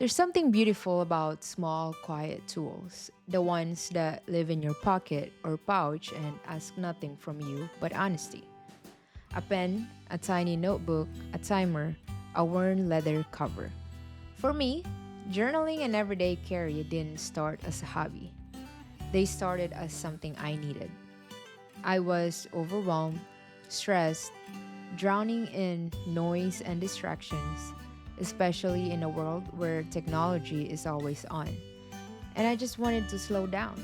There's something beautiful about small, quiet tools, the ones that live in your pocket or pouch and ask nothing from you but honesty. A pen, a tiny notebook, a timer, a worn leather cover. For me, journaling and everyday carry didn't start as a hobby. They started as something I needed. I was overwhelmed, stressed, drowning in noise and distractions, especially in a world where technology is always on. And I just wanted to slow down.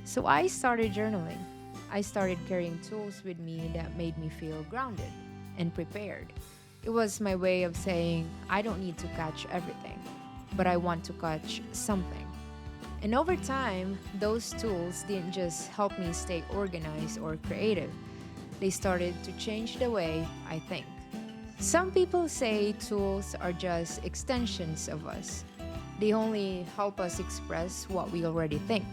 So I started journaling. I started carrying tools with me that made me feel grounded and prepared. It was my way of saying, I don't need to catch everything, but I want to catch something. And over time, those tools didn't just help me stay organized or creative, they started to change the way I think. Some people say tools are just extensions of us. They only help us express what we already think.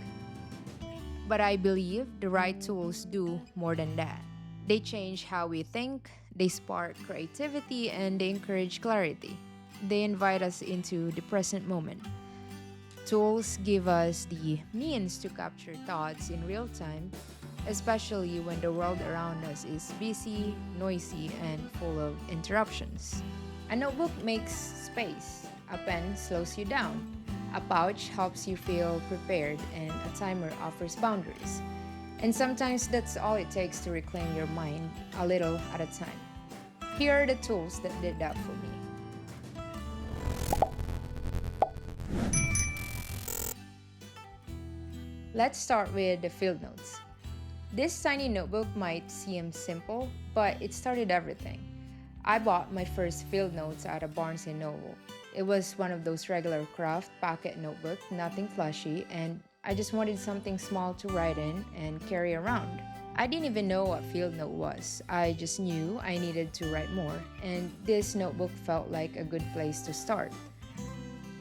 But I believe the right tools do more than that. They change how we think, they spark creativity, and they encourage clarity. They invite us into the present moment. Tools give us the means to capture thoughts in real time, especially when the world around us is busy, noisy, and full of interruptions. A notebook makes space, a pen slows you down, a pouch helps you feel prepared, and a timer offers boundaries. And sometimes that's all it takes to reclaim your mind a little at a time. Here are the tools that did that for me. Let's start with the field notes. This tiny notebook might seem simple, but it started everything. I bought my first field notes at a Barnes& and Noble. It was one of those regular craft pocket notebook, nothing flashy, and I just wanted something small to write in and carry around. I didn't even know what field note was. I just knew I needed to write more, and this notebook felt like a good place to start.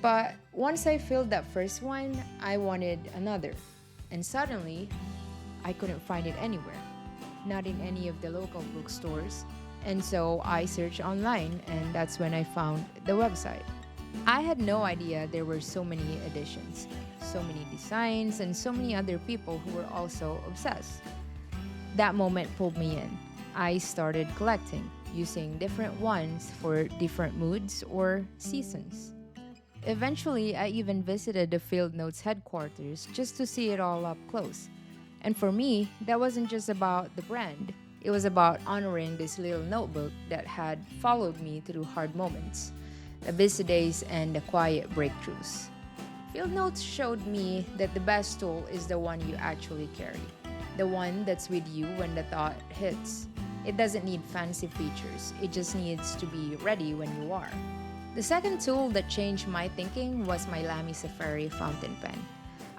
But once I filled that first one, I wanted another. And suddenly, I couldn't find it anywhere, not in any of the local bookstores. And so I searched online, and that's when I found the website. I had no idea there were so many editions, so many designs, and so many other people who were also obsessed. That moment pulled me in. I started collecting, using different ones for different moods or seasons. Eventually, I even visited the Field Notes headquarters just to see it all up close. And for me, that wasn't just about the brand. It was about honoring this little notebook that had followed me through hard moments, the busy days, and the quiet breakthroughs. Field Notes showed me that the best tool is the one you actually carry, the one that's with you when the thought hits. It doesn't need fancy features, it just needs to be ready when you are. The second tool that changed my thinking was my LAMY Safari fountain pen.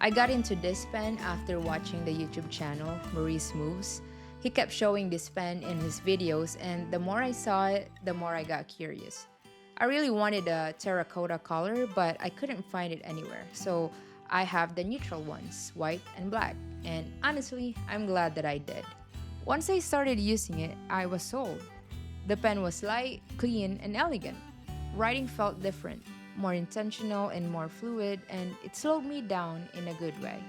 I got into this pen after watching the YouTube channel Maurice Moves. He kept showing this pen in his videos, and the more I saw it, the more I got curious. I really wanted a terracotta color, but I couldn't find it anywhere, so I have the neutral ones, white and black, and honestly, I'm glad that I did. Once I started using it, I was sold. The pen was light, clean, and elegant. Writing felt different, more intentional and more fluid, and it slowed me down in a good way.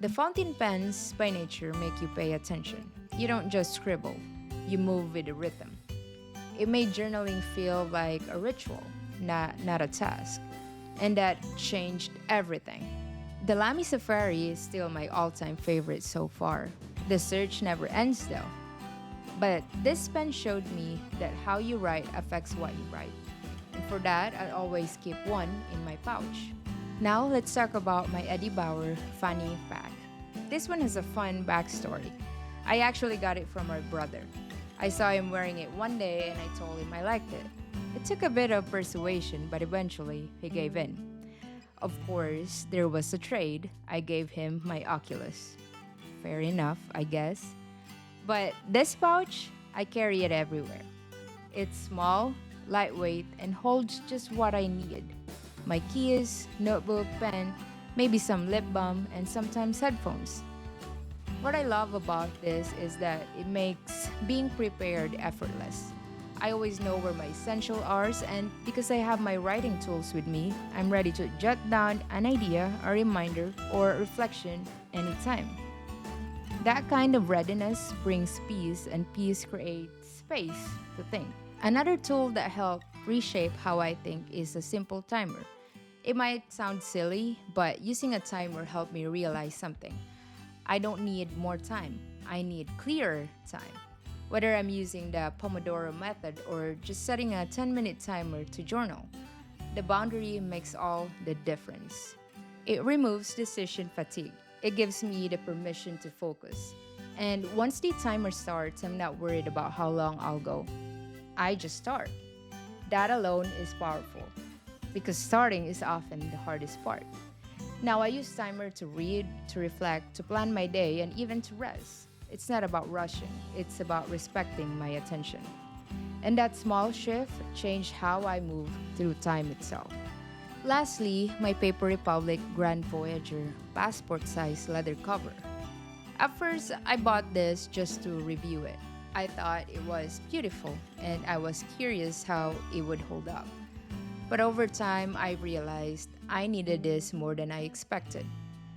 The fountain pens, by nature, make you pay attention. You don't just scribble, you move with the rhythm. It made journaling feel like a ritual, not a task. And that changed everything. The Lamy Safari is still my all time favorite so far. The search never ends though. But this pen showed me that how you write affects what you write. And for that, I always keep one in my pouch. Now let's talk about my Bauer fanny pack. This one has a fun backstory. I actually got it from my brother. I saw him wearing it one day and I told him I liked it. It took a bit of persuasion, but eventually he gave in. Of course, there was a trade. I gave him my Oculus. Fair enough, I guess. But this pouch, I carry it everywhere. It's small, lightweight, and holds just what I need. My keys, notebook, pen, maybe some lip balm, and sometimes headphones. What I love about this is that it makes being prepared effortless. I always know where my essential are, and because I have my writing tools with me, I'm ready to jot down an idea, a reminder, or a reflection anytime. That kind of readiness brings peace, and peace creates space to think. Another tool that helped reshape how I think is a simple timer. It might sound silly, but using a timer helped me realize something. I don't need more time, I need clearer time. Whether I'm using the Pomodoro method or just setting a 10-minute timer to journal, the boundary makes all the difference. It removes decision fatigue. It gives me the permission to focus. And once the timer starts, I'm not worried about how long I'll go. I just start. That alone is powerful because starting is often the hardest part. Now I use timer to read, to reflect, to plan my day, and even to rest. It's not about rushing, it's about respecting my attention. And that small shift changed how I move through time itself. Lastly, my Paper Republic Grand Voyager passport size leather cover. At first, I bought this just to review it. I thought it was beautiful and I was curious how it would hold up. But over time, I realized I needed this more than I expected.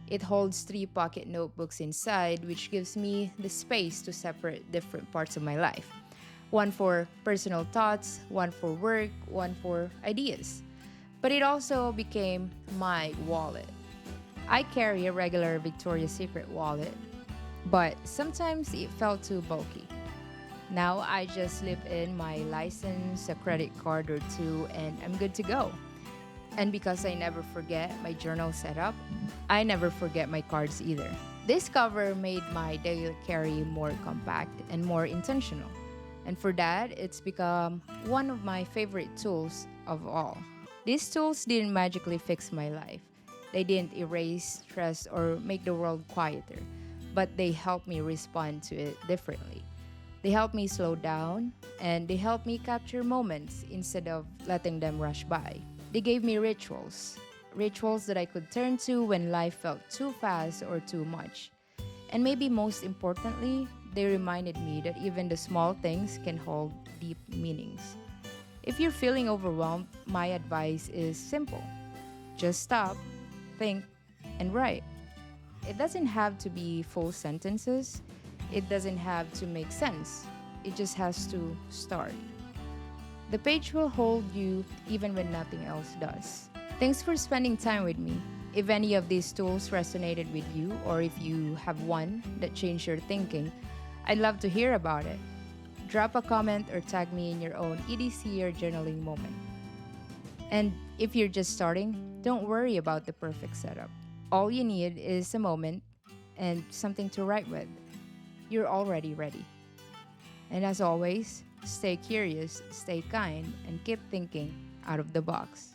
It holds three pocket notebooks inside, which gives me the space to separate different parts of my life. One for personal thoughts, one for work, one for ideas. But it also became my wallet. I carry a regular Victoria's Secret wallet, but sometimes it felt too bulky. Now I just slip in my license, a credit card or two, and I'm good to go. And because I never forget my journal setup, I never forget my cards either. This cover made my daily carry more compact and more intentional. And for that, it's become one of my favorite tools of all. These tools didn't magically fix my life. They didn't erase stress or make the world quieter, but they helped me respond to it differently. They helped me slow down, and they helped me capture moments instead of letting them rush by. They gave me rituals that I could turn to when life felt too fast or too much. And maybe most importantly, they reminded me that even the small things can hold deep meanings. If you're feeling overwhelmed, my advice is simple. Just stop, think, and write. It doesn't have to be full sentences. It doesn't have to make sense. It just has to start. The page will hold you even when nothing else does. Thanks for spending time with me. If any of these tools resonated with you, or if you have one that changed your thinking, I'd love to hear about it. Drop a comment or tag me in your own EDC or journaling moment. And if you're just starting, don't worry about the perfect setup. All you need is a moment and something to write with. You're already ready. And as always, stay curious, stay kind, and keep thinking out of the box.